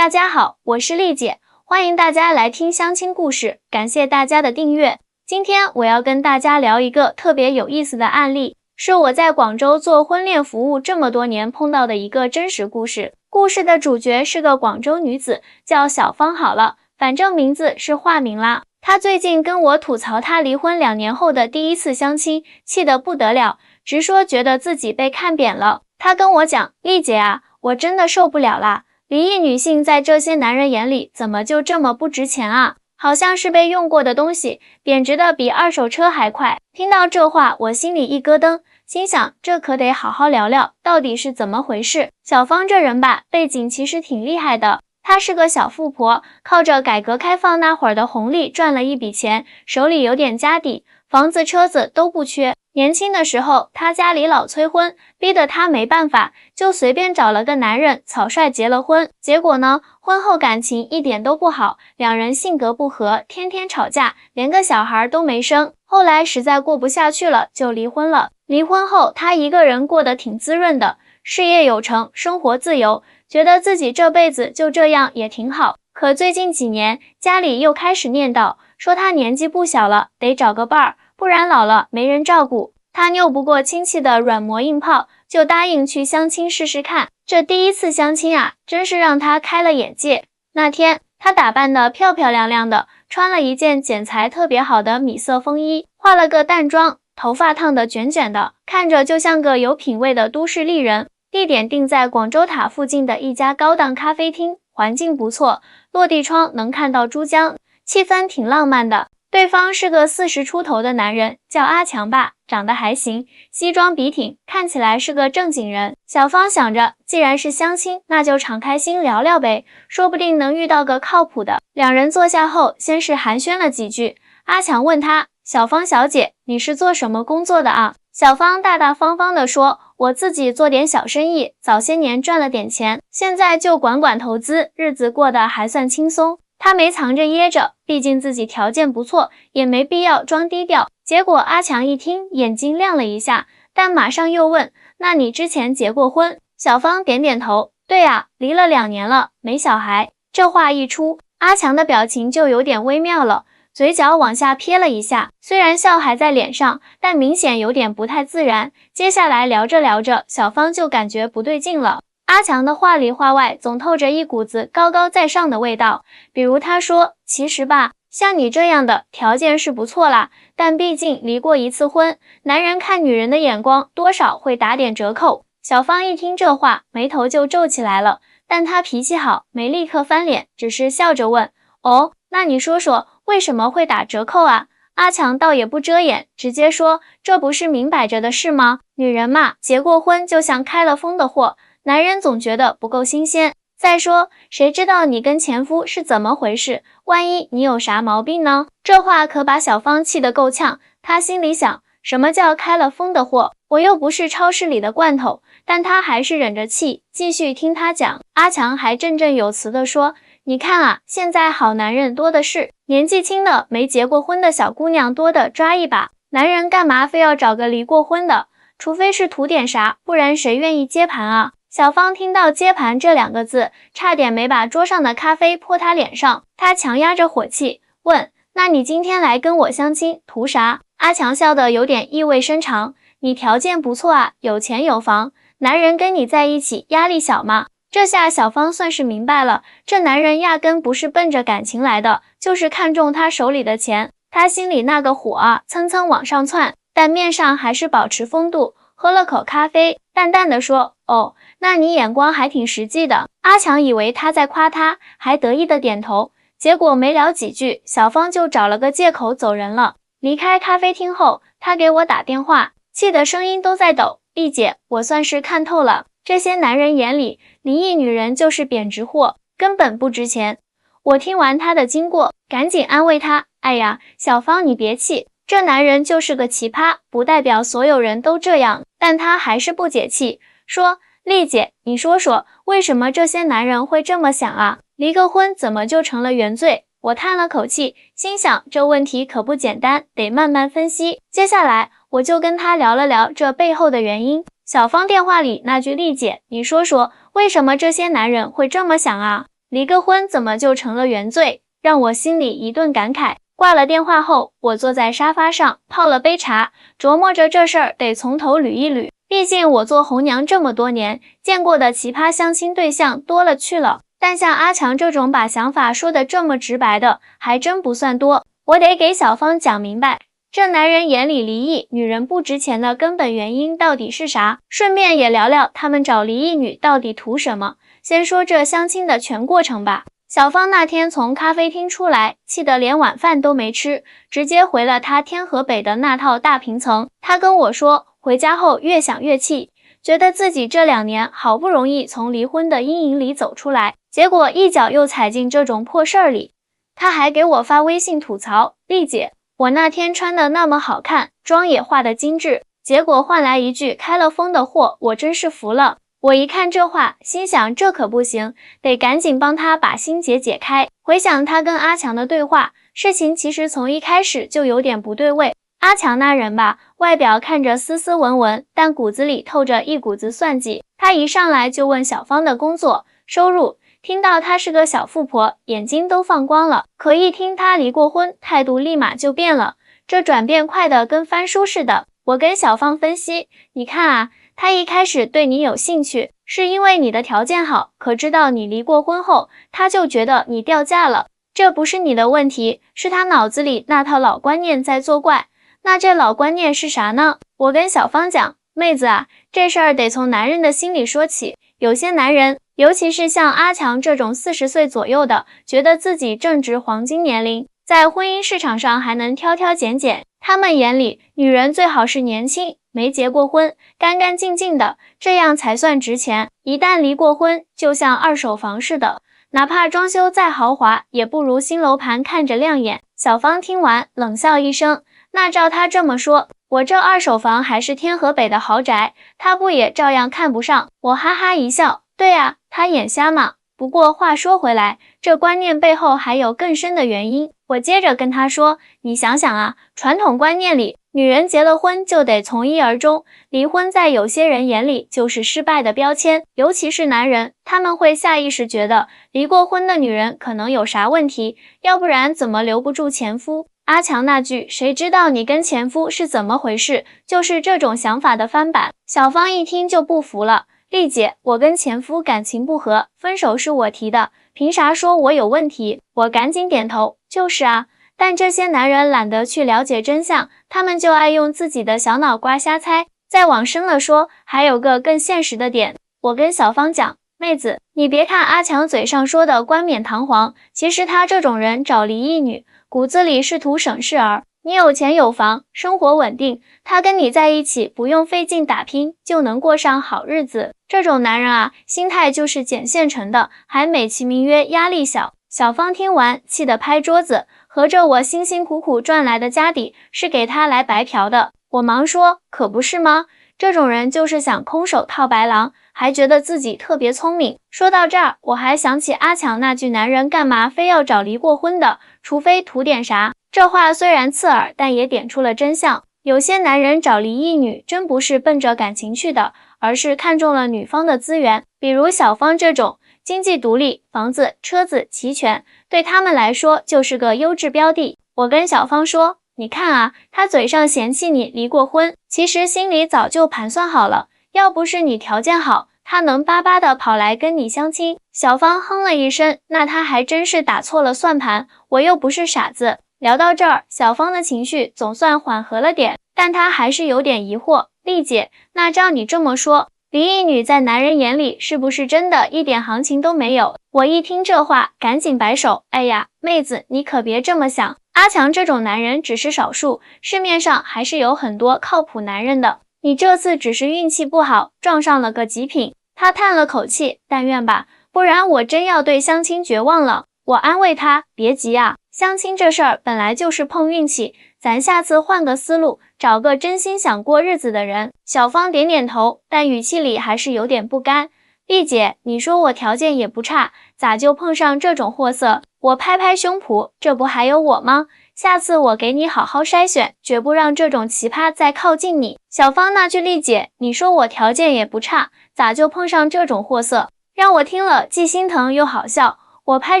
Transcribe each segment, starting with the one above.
大家好，我是丽姐，欢迎大家来听相亲故事，感谢大家的订阅。今天我要跟大家聊一个特别有意思的案例，是我在广州做婚恋服务这么多年碰到的一个真实故事。故事的主角是个广州女子，叫小芳好了，反正名字是化名啦。她最近跟我吐槽她离婚2年后的第一次相亲，气得不得了，直说觉得自己被看扁了。她跟我讲，丽姐啊，我真的受不了啦。离异女性在这些男人眼里怎么就这么不值钱啊？好像是被用过的东西，贬值的比二手车还快。听到这话，我心里一咯噔，心想这可得好好聊聊，到底是怎么回事。小芳这人吧，背景其实挺厉害的。她是个小富婆，靠着改革开放那会儿的红利赚了一笔钱，手里有点家底，房子车子都不缺。年轻的时候，她家里老催婚，逼得她没办法，就随便找了个男人草率结了婚。结果呢，婚后感情一点都不好，两人性格不合，天天吵架，连个小孩都没生。后来实在过不下去了，就离婚了。离婚后，她一个人过得挺滋润的，事业有成，生活自由，觉得自己这辈子就这样也挺好。可最近几年，家里又开始念叨，说她年纪不小了，得找个伴儿，不然老了没人照顾。她拗不过亲戚的软磨硬泡，就答应去相亲试试看。这第一次相亲啊，真是让她开了眼界。那天，她打扮得漂漂亮亮的，穿了一件剪裁特别好的米色风衣，化了个淡妆，头发烫得卷卷的，看着就像个有品位的都市丽人。地点定在广州塔附近的一家高档咖啡厅，环境不错，落地窗能看到珠江，气氛挺浪漫的。对方是个40出头的男人，叫阿强吧，长得还行，西装笔挺，看起来是个正经人。小芳想着，既然是相亲，那就敞开心聊聊呗，说不定能遇到个靠谱的。两人坐下后，先是寒暄了几句。阿强问她，小芳小姐，你是做什么工作的啊？小芳大大方方地说，我自己做点小生意，早些年赚了点钱，现在就管管投资，日子过得还算轻松。她没藏着掖着，毕竟自己条件不错，也没必要装低调。结果阿强一听，眼睛亮了一下，但马上又问，那你之前结过婚？小芳点点头，对啊，离了2年了，没小孩。这话一出，阿强的表情就有点微妙了，嘴角往下撇了一下，虽然笑还在脸上，但明显有点不太自然。接下来聊着聊着，小芳就感觉不对劲了。阿强的话里话外总透着一股子高高在上的味道，比如他说，其实吧，像你这样的条件是不错啦，但毕竟离过一次婚，男人看女人的眼光多少会打点折扣。小芳一听这话，眉头就皱起来了，但她脾气好，没立刻翻脸，只是笑着问，哦，那你说说为什么会打折扣啊？阿强倒也不遮掩，直接说，这不是明摆着的事吗？女人嘛，结过婚就像开了封的货，男人总觉得不够新鲜。再说，谁知道你跟前夫是怎么回事？万一你有啥毛病呢？这话可把小芳气得够呛。她心里想，什么叫开了封的货？我又不是超市里的罐头。但她还是忍着气，继续听他讲。阿强还振振有词地说，你看啊，现在好男人多的是，年纪轻的没结过婚的小姑娘多的抓一把。男人干嘛非要找个离过婚的？除非是图点啥，不然谁愿意接盘啊？小芳听到接盘这2个字，差点没把桌上的咖啡泼她脸上。她强压着火气问，那你今天来跟我相亲图啥？阿强笑得有点意味深长，你条件不错啊，有钱有房，男人跟你在一起压力小吗？这下小芳算是明白了，这男人压根不是奔着感情来的，就是看中他手里的钱。她心里那个火啊，蹭蹭往上窜，但面上还是保持风度，喝了口咖啡，淡淡的说，哦，那你眼光还挺实际的。阿强以为他在夸他，还得意的点头，结果没聊几句，小芳就找了个借口走人了。离开咖啡厅后，他给我打电话，气得声音都在抖，丽姐，我算是看透了，这些男人眼里，离异女人就是贬值货，根本不值钱。我听完他的经过，赶紧安慰他，哎呀，小芳你别气，这男人就是个奇葩，不代表所有人都这样。但他还是不解气，说，丽姐，你说说，为什么这些男人会这么想啊？离个婚怎么就成了原罪？我叹了口气，心想这问题可不简单，得慢慢分析。接下来我就跟他聊了聊这背后的原因。小芳电话里那句丽姐，你说说，为什么这些男人会这么想啊？离个婚怎么就成了原罪，让我心里一顿感慨。挂了电话后，我坐在沙发上泡了杯茶，琢磨着这事儿得从头捋一捋。毕竟我做红娘这么多年，见过的奇葩相亲对象多了去了，但像阿强这种把想法说得这么直白的，还真不算多。我得给小芳讲明白，这男人眼里离异女人不值钱的根本原因到底是啥？顺便也聊聊他们找离异女到底图什么。先说这相亲的全过程吧。小芳那天从咖啡厅出来，气得连晚饭都没吃，直接回了她天河北的那套大平层。她跟我说，回家后越想越气，觉得自己这2年好不容易从离婚的阴影里走出来，结果一脚又踩进这种破事儿里。她还给我发微信吐槽，丽姐，我那天穿的那么好看，妆也化得精致，结果换来一句开了封的货，我真是服了。我一看这话，心想这可不行，得赶紧帮他把心结解开。回想他跟阿强的对话，事情其实从一开始就有点不对味。阿强那人吧，外表看着斯斯文文，但骨子里透着一股子算计。他一上来就问小芳的工作、收入，听到她是个小富婆，眼睛都放光了。可一听她离过婚，态度立马就变了，这转变快的跟翻书似的。我跟小芳分析，你看啊，他一开始对你有兴趣，是因为你的条件好，可知道你离过婚后，他就觉得你掉价了。这不是你的问题，是他脑子里那套老观念在作怪。那这老观念是啥呢？我跟小芳讲，妹子啊，这事儿得从男人的心里说起。有些男人，尤其是像阿强这种40岁左右的，觉得自己正值黄金年龄，在婚姻市场上还能挑挑拣拣。他们眼里，女人最好是年轻，没结过婚，干干净净的，这样才算值钱。一旦离过婚，就像二手房似的，哪怕装修再豪华，也不如新楼盘看着亮眼。小芳听完冷笑一声，那照他这么说，我这二手房还是天河北的豪宅，他不也照样看不上？我哈哈一笑，对啊，他眼瞎嘛。不过话说回来，这观念背后还有更深的原因。我接着跟他说，你想想啊，传统观念里，女人结了婚就得从一而终，离婚在有些人眼里就是失败的标签，尤其是男人，他们会下意识觉得离过婚的女人可能有啥问题，要不然怎么留不住前夫。阿强那句谁知道你跟前夫是怎么回事，就是这种想法的翻版。小芳一听就不服了，丽姐，我跟前夫感情不和，分手是我提的，凭啥说我有问题？我赶紧点头，就是啊，但这些男人懒得去了解真相，他们就爱用自己的小脑瓜瞎猜。再往深了说，还有个更现实的点，我跟小芳讲，妹子，你别看阿强嘴上说的冠冕堂皇，其实他这种人找离异女，骨子里是图省事儿。你有钱有房，生活稳定，他跟你在一起不用费劲打拼，就能过上好日子。这种男人啊，心态就是捡现成的，还美其名曰压力小。小芳听完，气得拍桌子，合着我辛辛苦苦赚来的家底是给他来白嫖的。我忙说，可不是吗？这种人就是想空手套白狼，还觉得自己特别聪明。说到这儿，我还想起阿强那句男人干嘛非要找离过婚的，除非图点啥。这话虽然刺耳，但也点出了真相。有些男人找离异女真不是奔着感情去的，而是看中了女方的资源，比如小芳这种经济独立，房子车子齐全，对他们来说就是个优质标的。我跟小芳说，你看啊，他嘴上嫌弃你离过婚，其实心里早就盘算好了，要不是你条件好，他能巴巴的跑来跟你相亲。小芳哼了一声，那他还真是打错了算盘，我又不是傻子。聊到这儿，小芳的情绪总算缓和了点，但她还是有点疑惑。丽姐，那照你这么说，离异女在男人眼里是不是真的一点行情都没有？我一听这话，赶紧摆手，哎呀，妹子，你可别这么想，阿强这种男人只是少数，市面上还是有很多靠谱男人的。你这次只是运气不好，撞上了个极品。他叹了口气，但愿吧，不然我真要对相亲绝望了。我安慰他，别急啊，相亲这事儿本来就是碰运气，咱下次换个思路，找个真心想过日子的人。小芳点点头，但语气里还是有点不甘。丽姐，你说我条件也不差，咋就碰上这种货色？我拍拍胸脯，这不还有我吗？下次我给你好好筛选，绝不让这种奇葩再靠近你。小芳那句丽姐，你说我条件也不差，咋就碰上这种货色？让我听了既心疼又好笑。我拍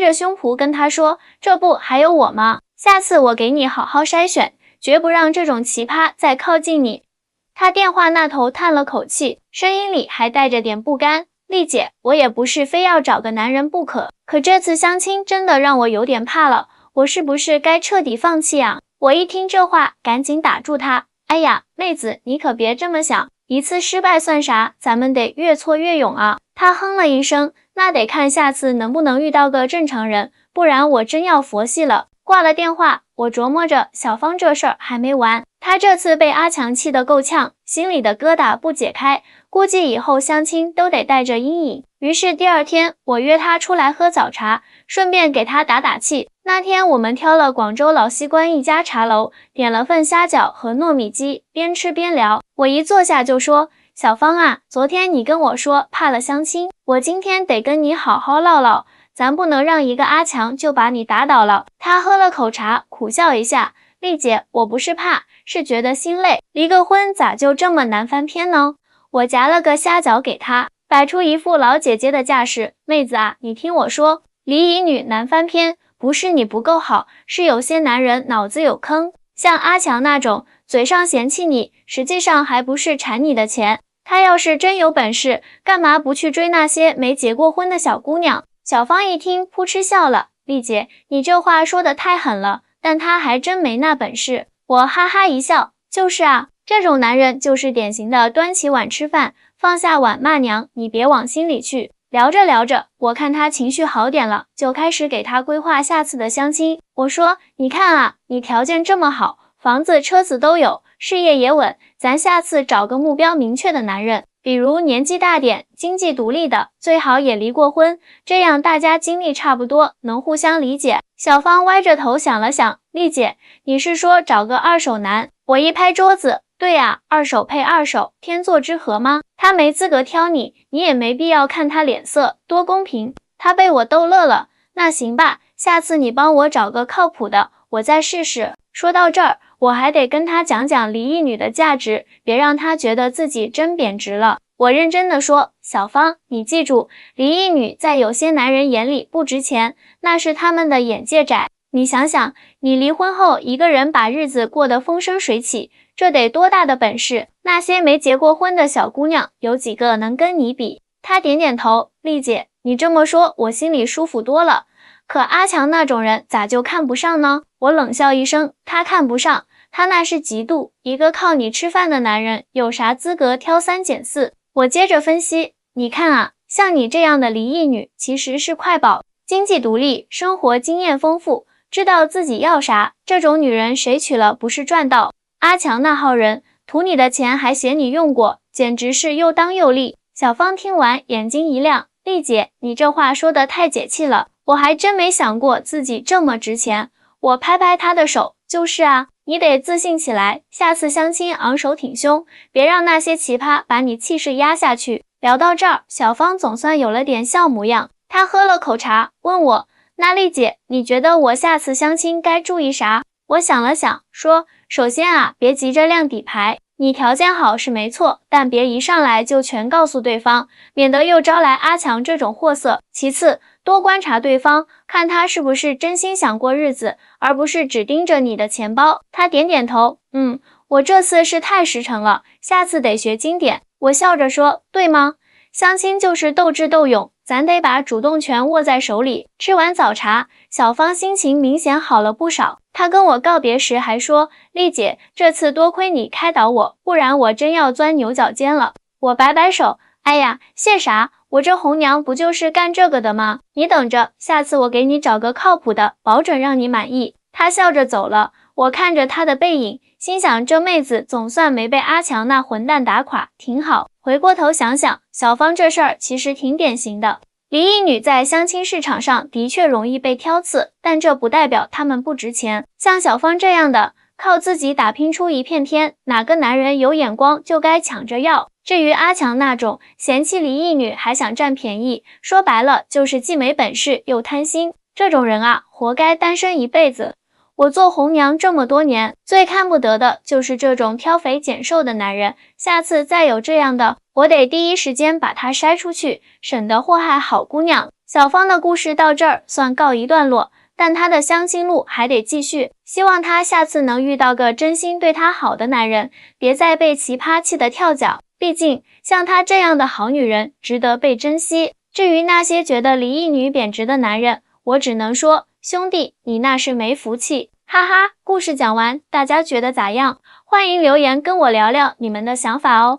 着胸脯跟他说，这不还有我吗？下次我给你好好筛选，绝不让这种奇葩再靠近你。他电话那头叹了口气，声音里还带着点不甘。丽姐，我也不是非要找个男人不可，可这次相亲真的让我有点怕了，我是不是该彻底放弃啊？我一听这话，赶紧打住他。哎呀，妹子，你可别这么想，一次失败算啥？咱们得越挫越勇啊！他哼了一声，那得看下次能不能遇到个正常人，不然我真要佛系了。挂了电话，我琢磨着小芳这事儿还没完，她这次被阿强气得够呛，心里的疙瘩不解开，估计以后相亲都得带着阴影。于是第二天，我约她出来喝早茶，顺便给她打打气。那天我们挑了广州老西关一家茶楼，点了份虾饺和糯米鸡，边吃边聊。我一坐下就说，小芳啊，昨天你跟我说怕了相亲，我今天得跟你好好唠唠，咱不能让一个阿强就把你打倒了。他喝了口茶，苦笑一下，丽姐，我不是怕，是觉得心累，离个婚咋就这么难翻篇呢？我夹了个虾饺给他，摆出一副老姐姐的架势，妹子啊，你听我说，离异女难翻篇，不是你不够好，是有些男人脑子有坑，像阿强那种，嘴上嫌弃你，实际上还不是馋你的钱。他要是真有本事，干嘛不去追那些没结过婚的小姑娘？小芳一听，扑哧笑了，丽姐，你这话说得太狠了，但他还真没那本事。我哈哈一笑，就是啊，这种男人就是典型的端起碗吃饭，放下碗骂娘，你别往心里去。聊着聊着，我看他情绪好点了，就开始给他规划下次的相亲。我说，你看啊，你条件这么好，房子车子都有，事业也稳，咱下次找个目标明确的男人，比如年纪大点，经济独立的，最好也离过婚，这样大家经历差不多，能互相理解。小芳歪着头想了想，丽姐，你是说找个二手男？我一拍桌子，对啊，二手配二手，天作之合吗？他没资格挑你，你也没必要看他脸色，多公平。他被我逗乐了，那行吧，下次你帮我找个靠谱的，我再试试。说到这儿，我还得跟他讲讲离异女的价值，别让他觉得自己真贬值了。我认真的说，小芳，你记住，离异女在有些男人眼里不值钱，那是他们的眼界窄。你想想，你离婚后一个人把日子过得风生水起，这得多大的本事？那些没结过婚的小姑娘，有几个能跟你比？她点点头，丽姐，你这么说，我心里舒服多了。可阿强那种人咋就看不上呢？我冷笑一声，他看不上，他那是嫉妒。一个靠你吃饭的男人，有啥资格挑三拣四？我接着分析，你看啊，像你这样的离异女，其实是快宝，经济独立，生活经验丰富，知道自己要啥，这种女人谁娶了不是赚到？阿强那号人，图你的钱还嫌你用过，简直是又当又立。小芳听完，眼睛一亮，丽姐，你这话说得太解气了，我还真没想过自己这么值钱。我拍拍她的手，就是啊，你得自信起来，下次相亲昂首挺胸，别让那些奇葩把你气势压下去。聊到这儿，小芳总算有了点笑模样，她喝了口茶，问我，那丽姐，你觉得我下次相亲该注意啥？我想了想，说，首先啊，别急着亮底牌，你条件好是没错，但别一上来就全告诉对方，免得又招来阿强这种货色。其次，多观察对方，看他是不是真心想过日子，而不是只盯着你的钱包。他点点头，我这次是太实诚了，下次得学经典。我笑着说，对吗？相亲就是斗智斗勇，咱得把主动权握在手里。吃完早茶，小芳心情明显好了不少。她跟我告别时还说，丽姐，这次多亏你开导我，不然我真要钻牛角尖了。我摆摆手，哎呀，谢啥？我这红娘不就是干这个的吗？你等着，下次我给你找个靠谱的，保准让你满意。她笑着走了，我看着她的背影，心想这妹子总算没被阿强那混蛋打垮，挺好。回过头想想，小芳这事儿其实挺典型的。离异女在相亲市场上的确容易被挑刺，但这不代表她们不值钱。像小芳这样的，靠自己打拼出一片天，哪个男人有眼光就该抢着要。至于阿强那种嫌弃离异女还想占便宜，说白了就是既没本事又贪心，这种人啊，活该单身一辈子。我做红娘这么多年，最看不得的就是这种挑肥拣瘦的男人，下次再有这样的，我得第一时间把他筛出去，省得祸害好姑娘。小芳的故事到这儿算告一段落，但她的相亲路还得继续，希望她下次能遇到个真心对她好的男人，别再被奇葩气得跳脚。毕竟像她这样的好女人值得被珍惜。至于那些觉得离异女贬值的男人，我只能说，兄弟，你那是没福气。哈哈，故事讲完，大家觉得咋样？欢迎留言跟我聊聊你们的想法哦。